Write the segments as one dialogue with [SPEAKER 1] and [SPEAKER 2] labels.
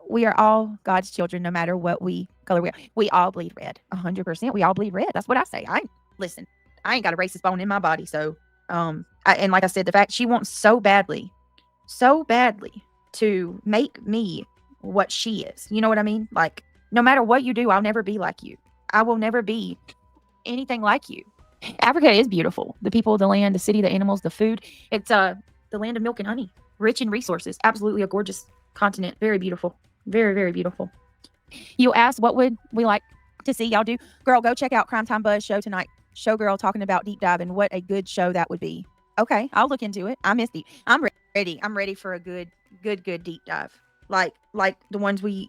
[SPEAKER 1] we are all God's children, no matter what color we are. We all bleed red. 100%. We all bleed red. That's what I say. Listen, I ain't got a racist bone in my body. So, and like I said, the fact she wants so badly to make me what she is. You know what I mean? Like, no matter what you do, I'll never be like you. I will never be anything like you. Africa is beautiful. The people, the land, the city, the animals, the food. It's the land of milk and honey, rich in resources. Absolutely a gorgeous continent. Very beautiful. Very, very beautiful. You asked what would we like to see y'all do? Girl, go check out Crime Time Buzz show tonight. Showgirl talking about deep dive and what a good show that would be. Okay, I'll look into it. I missed it. I'm ready. I'm ready for a good deep dive. Like the ones we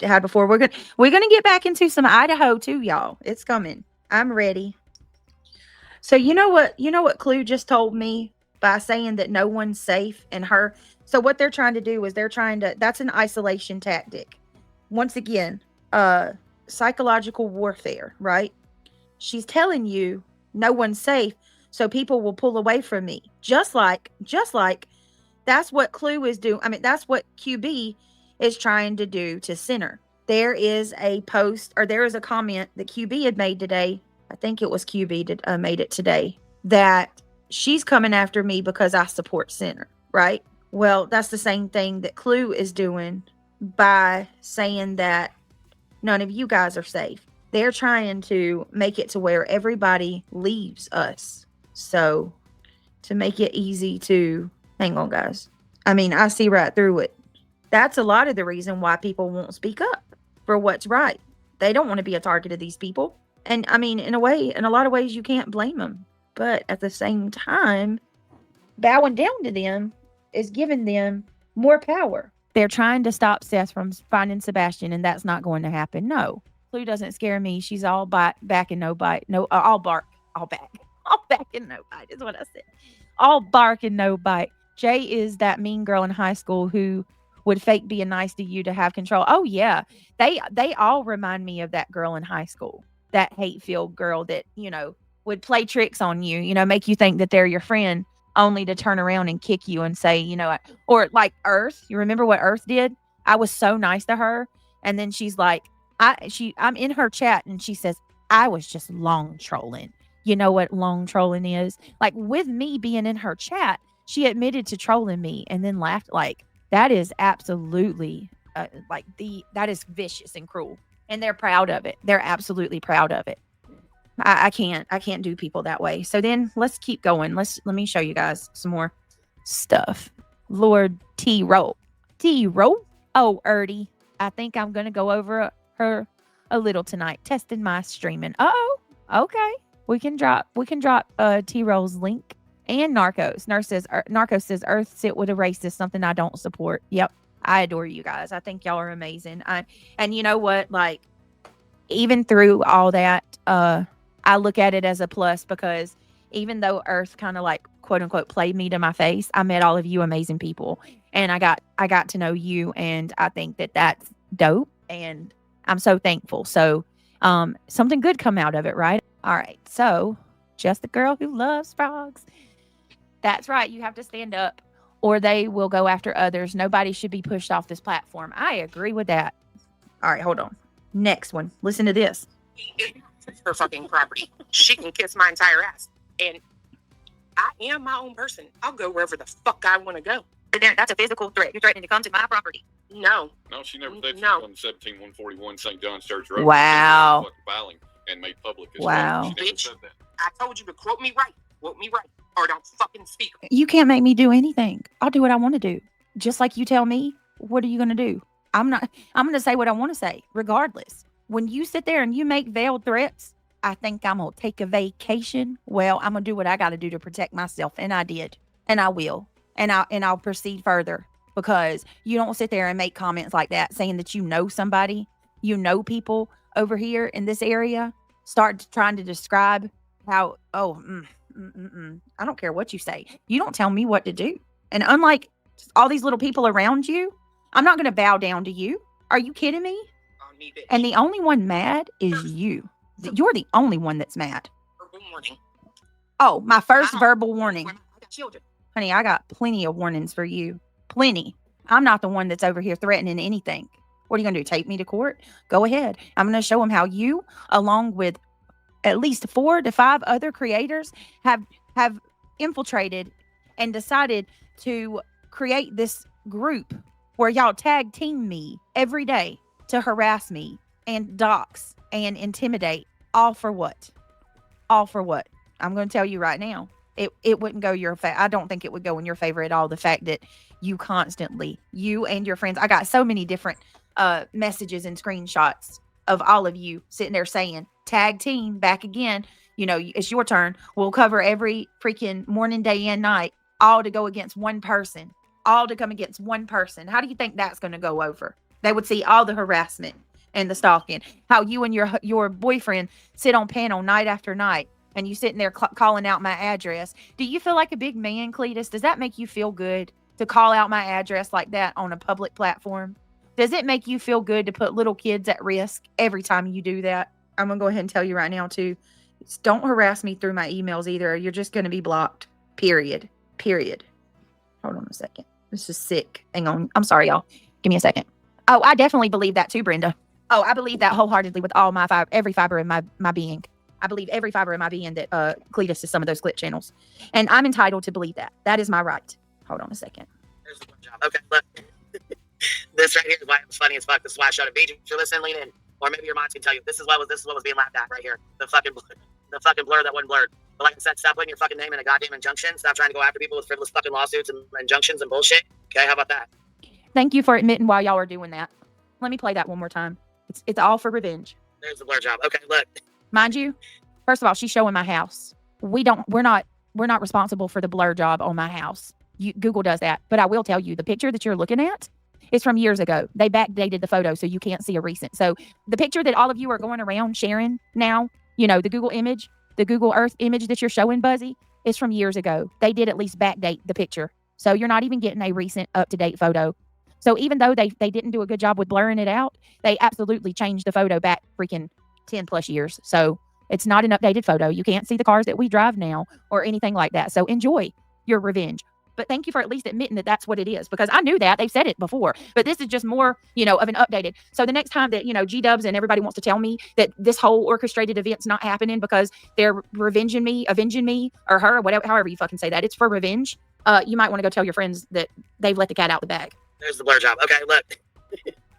[SPEAKER 1] had before. We're gonna get back into some Idaho too, y'all. It's coming. I'm ready. So you know what Clue just told me by saying that no one's safe and her. So what they're trying to do is that's an isolation tactic. Once again, psychological warfare, right? She's telling you no one's safe, so people will pull away from me. Just like that's what Clue is doing. I mean, that's what QB is trying to do to Sinner. There is a post, or there is a comment that QB had made today. I think it was QB that made it today, that she's coming after me because I support Sinner, right? Well, that's the same thing that Clue is doing by saying that none of you guys are safe. They're trying to make it to where everybody leaves us. So, to make it easy to... Hang on, guys. I mean, I see right through it. That's a lot of the reason why people won't speak up for what's right. They don't want to be a target of these people. And, I mean, in a lot of ways, you can't blame them. But at the same time, bowing down to them is giving them more power. They're trying to stop Seth from finding Sebastian, and that's not going to happen. No. Clue doesn't scare me. She's all back and no bite. No, all bark, all back. All back and no bite is what I said. All bark and no bite. Jay is that mean girl in high school who would fake being nice to you to have control. Oh, yeah. They all remind me of that girl in high school. That hate-filled girl that, would play tricks on you, make you think that they're your friend, only to turn around and kick you and say, or like Earth. You remember what Earth did? I was so nice to her. And then she's like, I'm in her chat and she says, I was just long trolling. You know what long trolling is? Like, with me being in her chat, she admitted to trolling me and then laughed. Like, that is absolutely that is vicious and cruel. And they're proud of it. They're absolutely proud of it. I can't do people that way. So then let's keep going. Let me show you guys some more stuff. Lord T-Roll. T-Roll? Oh, Erdy. I think I'm going to go over her a little tonight, testing my streaming. Okay. We can drop T-Roll's link and Narcos. Narcos says Earth sit with a racist, something I don't support. Yep. I adore you guys. I think y'all are amazing. And you know what? Like, even through all that, I look at it as a plus, because even though Earth kind of like quote unquote played me to my face, I met all of you amazing people, and I got to know you, and I think that that's dope, and I'm so thankful. So something good come out of it, right? All right. So just the girl who loves frogs. That's right. You have to stand up or they will go after others. Nobody should be pushed off this platform. I agree with that. All right, hold on. Next one. Listen to this.
[SPEAKER 2] It's her fucking property. She can kiss my entire ass. And I am my own person. I'll go wherever the fuck I want to go.
[SPEAKER 1] That's a physical threat. You're threatening to come to my property.
[SPEAKER 2] No.
[SPEAKER 3] No, she never said she was on 17141 St. John's Church Road.
[SPEAKER 1] Wow.
[SPEAKER 3] Filing and made public as
[SPEAKER 1] wow.
[SPEAKER 3] Well. She never said that.
[SPEAKER 2] I told you to quote me right. Quote me right. Or don't fucking speak.
[SPEAKER 1] You can't make me do anything. I'll do what I want to do. Just like you tell me, what are you going to do? I'm going to say what I want to say, regardless. When you sit there and you make veiled threats, I think I'm going to take a vacation. Well, I'm going to do what I got to do to protect myself. And I did. And I will. And I'll proceed further, because you don't sit there and make comments like that saying that you know somebody, you know people over here in this area. Start trying to describe how, I don't care what you say. You don't tell me what to do. And unlike all these little people around you, I'm not going to bow down to you. Are you kidding me? And the only one mad is you. You're the only one that's mad.
[SPEAKER 2] Verbal warning.
[SPEAKER 1] Oh, my first verbal warning.
[SPEAKER 2] I got children.
[SPEAKER 1] Honey, I got plenty of warnings for you. Plenty. I'm not the one that's over here threatening anything. What are you going to do? Take me to court? Go ahead. I'm going to show them how you, along with at least 4 to 5 other creators, have infiltrated and decided to create this group where y'all tag team me every day to harass me and dox and intimidate. All for what? All for what? I'm going to tell you right now. It wouldn't go your favor. I don't think it would go in your favor at all. The fact that you constantly, you and your friends, I got so many different messages and screenshots of all of you sitting there saying, tag team back again. You know, it's your turn. We'll cover every freaking morning, day, and night, all to go against one person, all to come against one person. How do you think that's going to go over? They would see all the harassment and the stalking, how you and your boyfriend sit on panel night after night, and you sitting there calling out my address. Do you feel like a big man, Cletus? Does that make you feel good to call out my address like that on a public platform? Does it make you feel good to put little kids at risk every time you do that? I'm going to go ahead and tell you right now, too. Don't harass me through my emails either. You're just going to be blocked. Period. Period. Hold on a second. This is sick. Hang on. I'm sorry, y'all. Give me a second. Oh, I definitely believe that too, Brenda. Oh, I believe that wholeheartedly with all every fiber in my being. I believe every fiber in my being that Cletus is some of those clip channels. And I'm entitled to believe that. That is my right. Hold on a second.
[SPEAKER 2] There's the one job. Okay, look. This right here is why it was funny as fuck. This is why I showed it. BJ, if you're listening, lean in. Or maybe your mods can tell you. This is what was being laughed at right here. The fucking blur that wasn't blurred. But like I said, stop putting your fucking name in a goddamn injunction. Stop trying to go after people with frivolous fucking lawsuits and injunctions and bullshit. Okay, how about that?
[SPEAKER 1] Thank you for admitting while y'all are doing that. Let me play that one more time. It's all for revenge.
[SPEAKER 2] There's the blur job. Okay, look.
[SPEAKER 1] Mind you, first of all, she's showing my house. We're not responsible for the blur job on my house. Google does that. But I will tell you, the picture that you're looking at is from years ago. They backdated the photo so you can't see a recent. So the picture that all of you are going around sharing now, you know, the Google image, the Google Earth image that you're showing, Buzzy, is from years ago. They did at least backdate the picture. So you're not even getting a recent up-to-date photo. So even though they didn't do a good job with blurring it out, they absolutely changed the photo back freaking 10 plus years. So it's not an updated photo. You can't see the cars that we drive now or anything like that. So enjoy your revenge. But thank you for at least admitting that that's what it is, because I knew that. They've said it before, but this is just more, you know, of an updated. So the next time that, you know, G-dubs and everybody wants to tell me that this whole orchestrated event's not happening because they're avenging me, or her, or whatever, however you fucking say that, it's for revenge. You might want to go tell your friends that they've let the cat out the bag.
[SPEAKER 2] There's the blur job. Okay, look.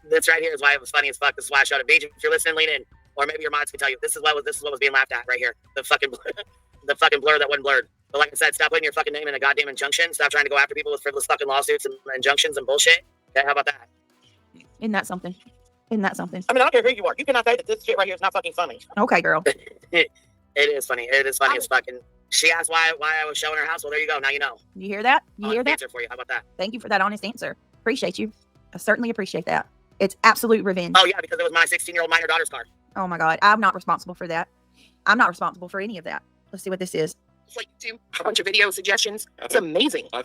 [SPEAKER 2] This right here is why it was funny as fuck. This is why I showed it. BJ, if you're listening, lean in. Or maybe your mods can tell you. This is what was being laughed at right here. The fucking blur that wasn't blurred. But like I said, stop putting your fucking name in a goddamn injunction. Stop trying to go after people with frivolous fucking lawsuits and injunctions and bullshit. Okay, how about that?
[SPEAKER 1] Isn't that something? Isn't that something?
[SPEAKER 2] I mean, I don't care who you are. You cannot say that this shit right here is not fucking funny.
[SPEAKER 1] Okay, girl.
[SPEAKER 2] It is funny. It is funny as fucking. She asked why I was showing her house. Well, there you go. Now you know.
[SPEAKER 1] You hear that? You hear that?
[SPEAKER 2] Answer for you. How about that?
[SPEAKER 1] Thank you for that honest answer. Appreciate you. I certainly appreciate that. It's absolute revenge.
[SPEAKER 2] Oh, yeah, because it was my 16-year-old minor daughter's car.
[SPEAKER 1] Oh, my God. I'm not responsible for that. I'm not responsible for any of that. Let's see what this is.
[SPEAKER 2] It's like a bunch of video suggestions. It's amazing.
[SPEAKER 3] I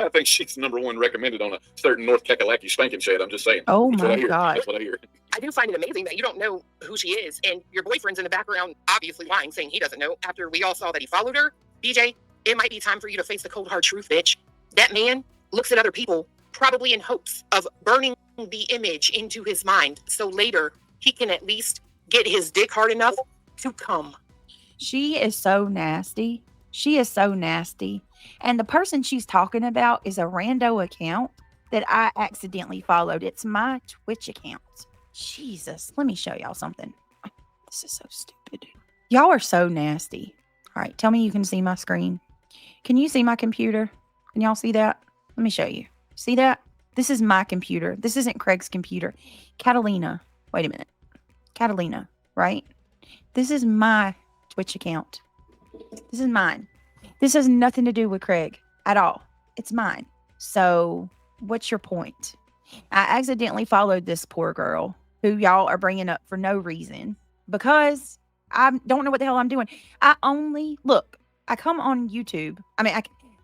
[SPEAKER 3] think she's number one recommended on a certain North Kakalaki spanking shed. I'm just saying.
[SPEAKER 1] Oh,
[SPEAKER 3] That's
[SPEAKER 1] my God.
[SPEAKER 3] That's what I hear.
[SPEAKER 2] I do find it amazing that you don't know who she is, and your boyfriend's in the background obviously lying, saying he doesn't know after we all saw that he followed her. DJ, it might be time for you to face the cold, hard truth, bitch. That man looks at other people probably in hopes of burning the image into his mind so later he can at least get his dick hard enough to come.
[SPEAKER 1] She is so nasty. She is so nasty. And the person she's talking about is a rando account that I accidentally followed. It's my Twitch account. Jesus, let me show y'all something. This is so stupid. Y'all are so nasty. All right, tell me you can see my screen. Can you see my computer? Can y'all see that? Let me show you. See that? This is my computer. This isn't Craig's computer. Catalina. Wait a minute. Catalina, right? This is my Twitch account. This is mine. This has nothing to do with Craig at all. It's mine. So what's your point? I accidentally followed this poor girl who y'all are bringing up for no reason because I don't know what the hell I'm doing. I come on YouTube. I mean,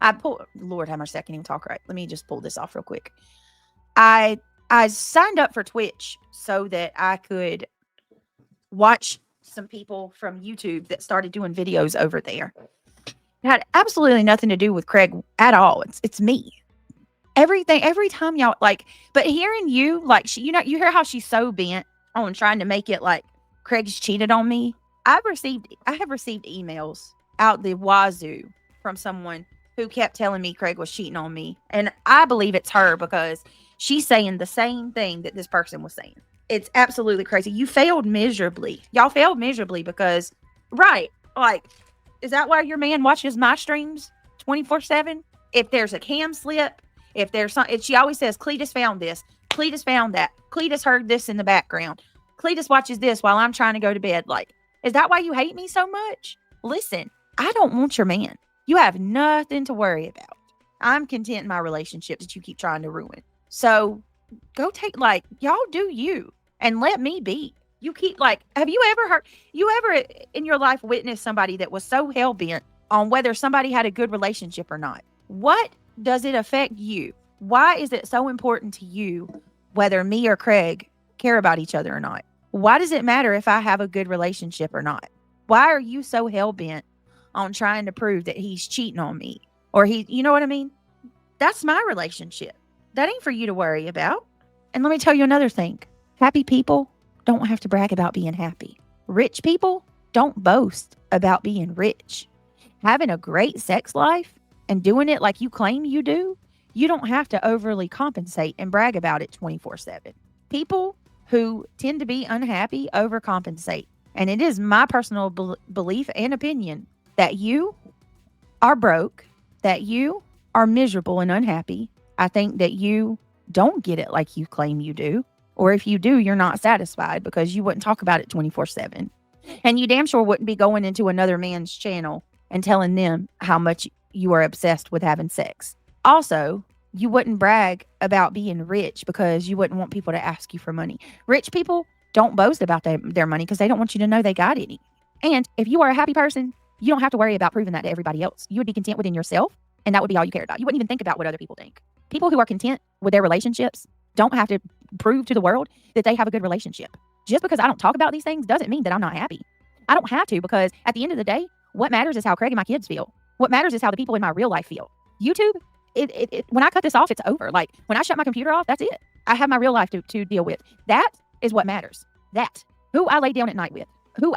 [SPEAKER 1] I pull, Lord have mercy, I can't even talk right. Let me just pull this off real quick. I signed up for Twitch so that I could watch some people from YouTube that started doing videos over there. It had absolutely nothing to do with Craig at all. It's me. Everything, every time y'all like, but hearing you, like, she, you hear how she's so bent on trying to make it like Craig's cheated on me. I have received emails out the wazoo from someone who kept telling me Craig was cheating on me. And I believe it's her because she's saying the same thing that this person was saying. It's absolutely crazy. You failed miserably. Y'all failed miserably because, right, like, is that why your man watches my streams 24/7? If there's a cam slip, if there's something, she always says, Cletus found this, Cletus found that, Cletus heard this in the background, Cletus watches this while I'm trying to go to bed. Like, is that why you hate me so much? Listen, I don't want your man. You have nothing to worry about. I'm content in my relationships that you keep trying to ruin. So go take, like, y'all do you and let me be. You keep, like, have you ever in your life witnessed somebody that was so hell-bent on whether somebody had a good relationship or not? What does it affect you? Why is it so important to you whether me or Craig care about each other or not? Why does it matter if I have a good relationship or not? Why are you so hell-bent on trying to prove that he's cheating on me? Or you know what I mean? That's my relationship. That ain't for you to worry about. And let me tell you another thing. Happy people don't have to brag about being happy. Rich people don't boast about being rich. Having a great sex life and doing it like you claim you do, you don't have to overly compensate and brag about it 24/7. People who tend to be unhappy overcompensate. And it is my personal belief and opinion that you are broke, that you are miserable and unhappy. I think that you don't get it like you claim you do. Or if you do, you're not satisfied because you wouldn't talk about it 24/7. And you damn sure wouldn't be going into another man's channel and telling them how much you are obsessed with having sex. Also, you wouldn't brag about being rich because you wouldn't want people to ask you for money. Rich people don't boast about their money because they don't want you to know they got any. And if you are a happy person, you don't have to worry about proving that to everybody else. You would be content within yourself, and that would be all you cared about. You wouldn't even think about what other people think. People who are content with their relationships don't have to prove to the world that they have a good relationship. Just because I don't talk about these things doesn't mean that I'm not happy. I don't have to, because at the end of the day, what matters is how Craig and my kids feel. What matters is how the people in my real life feel. YouTube, when I cut this off, it's over. Like, when I shut my computer off, that's it. I have my real life to deal with. That is what matters. That, who I lay down at night with, who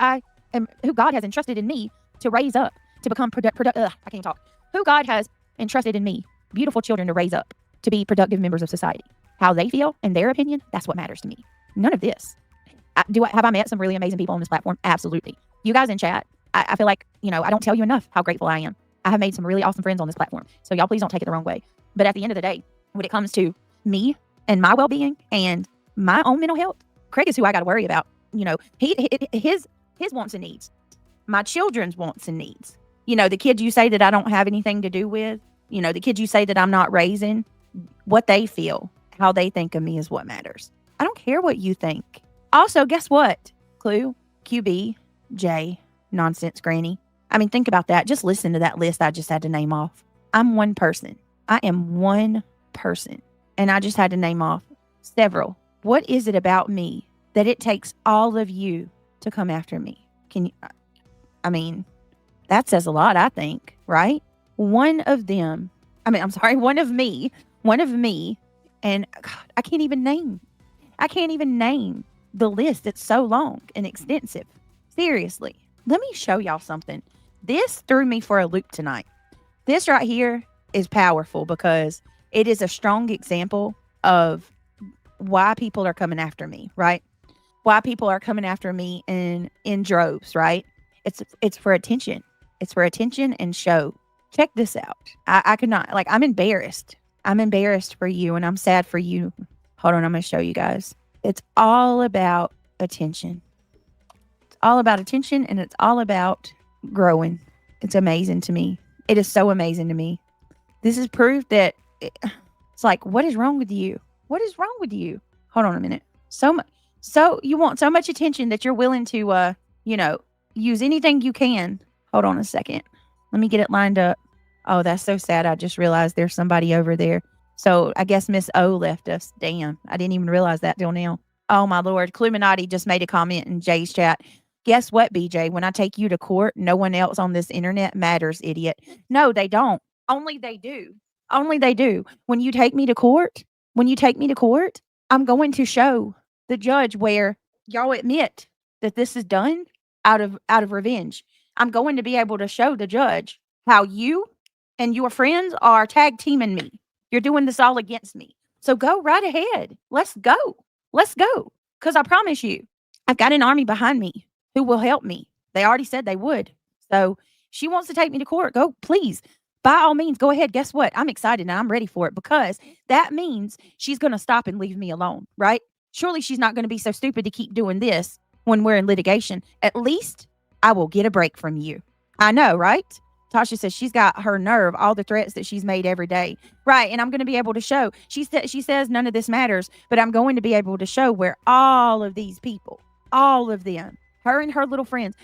[SPEAKER 1] God has entrusted in me to raise up, to become I can't even talk. Who God has entrusted in me, beautiful children to raise up, to be productive members of society. How they feel and their opinion, that's what matters to me. None of this. Have I met some really amazing people on this platform? Absolutely. You guys in chat, I feel like, I don't tell you enough how grateful I am. I have made some really awesome friends on this platform. So y'all please don't take it the wrong way. But at the end of the day, when it comes to me and my well-being and my own mental health, Craig is who I got to worry about. His wants and needs, my children's wants and needs. The kids you say that I don't have anything to do with, the kids you say that I'm not raising, what they feel, how they think of me is what matters. I don't care what you think. Also, guess what? Clue, QB, J, Nonsense Granny. I mean, think about that. Just listen to that list I just had to name off. I'm one person. I am one person. And I just had to name off several. What is it about me that it takes all of you to come after me? That says a lot, I think, right? One of me, and God, I can't even name the list. It's so long and extensive. Seriously, let me show y'all something. This threw me for a loop tonight. This right here is powerful because it is a strong example of why people are coming after me, right? Why people are coming after me in droves, right? It's for attention. It's for attention and show. Check this out. I could not, I'm embarrassed. I'm embarrassed for you and I'm sad for you. Hold on, I'm going to show you guys. It's all about attention. It's all about attention, and it's all about growing. It's amazing to me. It is so amazing to me. This is proof that it's like, what is wrong with you? What is wrong with you? Hold on a minute. So you want so much attention that you're willing to, use anything you can. Hold on a second. Let me get it lined up. Oh, that's so sad. I just realized there's somebody over there. So I guess Miss O left us. Damn. I didn't even realize that till now. Oh, my Lord. Cluminati just made a comment in Jay's chat. Guess what, BJ? When I take you to court, no one else on this internet matters, idiot. No, they don't. Only they do. Only they do. When you take me to court, I'm going to show the judge where y'all admit that this is done out of revenge. I'm going to be able to show the judge how you and your friends are tag teaming me. You're doing this all against me. So go right ahead. Let's go. Let's go. Because I promise you, I've got an army behind me who will help me. They already said they would. So she wants to take me to court. Go, please. By all means, go ahead. Guess what? I'm excited and I'm ready for it because that means she's going to stop and leave me alone, right? Surely she's not going to be so stupid to keep doing this when we're in litigation. At least I will get a break from you. I know, right? Tasha says she's got her nerve, all the threats that she's made every day. Right. And I'm going to be able to show. She says none of this matters, but I'm going to be able to show where all of these people, all of them, her and her little friends,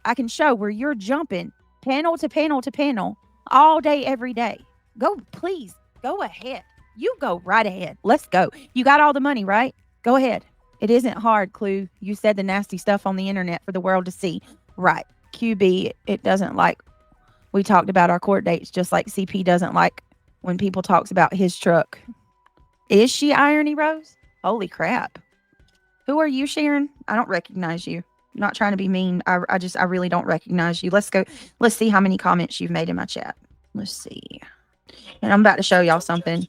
[SPEAKER 1] I can show where you're jumping panel to panel to panel all day, every day. Go, please, go ahead. You go right ahead. Let's go. You got all the money, right? Go ahead. It isn't hard, Clue. You said the nasty stuff on the internet for the world to see. Right. QB, it doesn't like we talked about our court dates, just like CP doesn't like when people talks about his truck. Is she Irony Rose? Holy crap. Who are you, Sharon? I don't recognize you. I'm not trying to be mean. I really don't recognize you. Let's go. Let's see how many comments you've made in my chat. Let's see. And I'm about to show y'all something.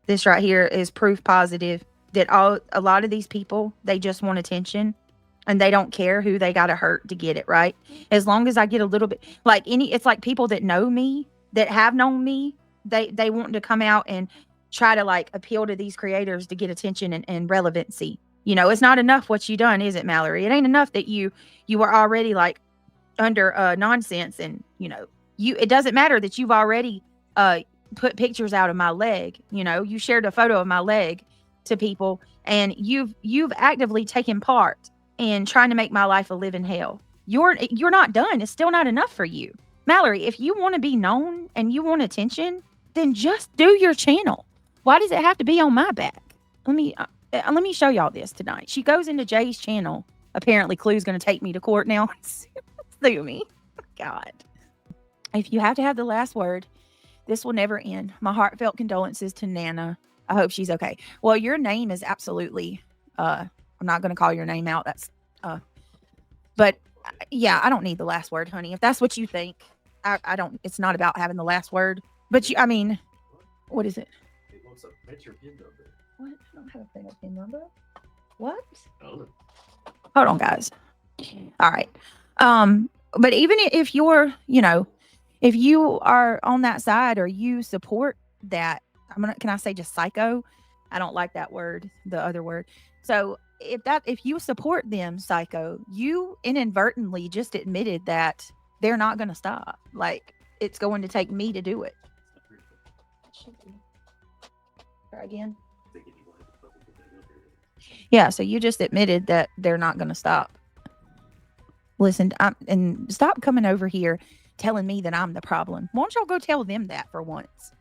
[SPEAKER 1] This right here is proof positive that a lot of these people, they just want attention. And they don't care who they got to hurt to get it, right? As long as I get a little bit, it's like people that know me, that have known me, they want to come out and try to like appeal to these creators to get attention and relevancy. You know, it's not enough what you done, is it, Mallory? It ain't enough that you were already like under nonsense and, it doesn't matter that you've already put pictures out of my leg. You know, you shared a photo of my leg to people and you've actively taken part and trying to make my life a living hell. You're not done. It's still not enough for you. Mallory, if you want to be known and you want attention, then just do your channel. Why does it have to be on my back? Let me show y'all this tonight. She goes into Jay's channel. Apparently, Clue's going to take me to court now. Sue me. God. If you have to have the last word, this will never end. My heartfelt condolences to Nana. I hope she's okay. Well, your name is absolutely... I'm not going to call your name out. That's, but yeah, I don't need the last word, honey. If that's what you think, I don't, it's not about having the last word, but what is it?
[SPEAKER 4] It wants to match your PIN number.
[SPEAKER 1] What? I don't have a PIN number. What?
[SPEAKER 4] Oh.
[SPEAKER 1] Hold on, guys. All right. But even if you're, if you are on that side or you support that, can I say just psycho? I don't like that word, the other word. So if you support them, psycho, you inadvertently just admitted that they're not going to stop. Like, it's going to take me to do it. Try again. Yeah, so you just admitted that they're not going to stop. Listen, and stop coming over here telling me that I'm the problem. Why don't y'all go tell them that for once?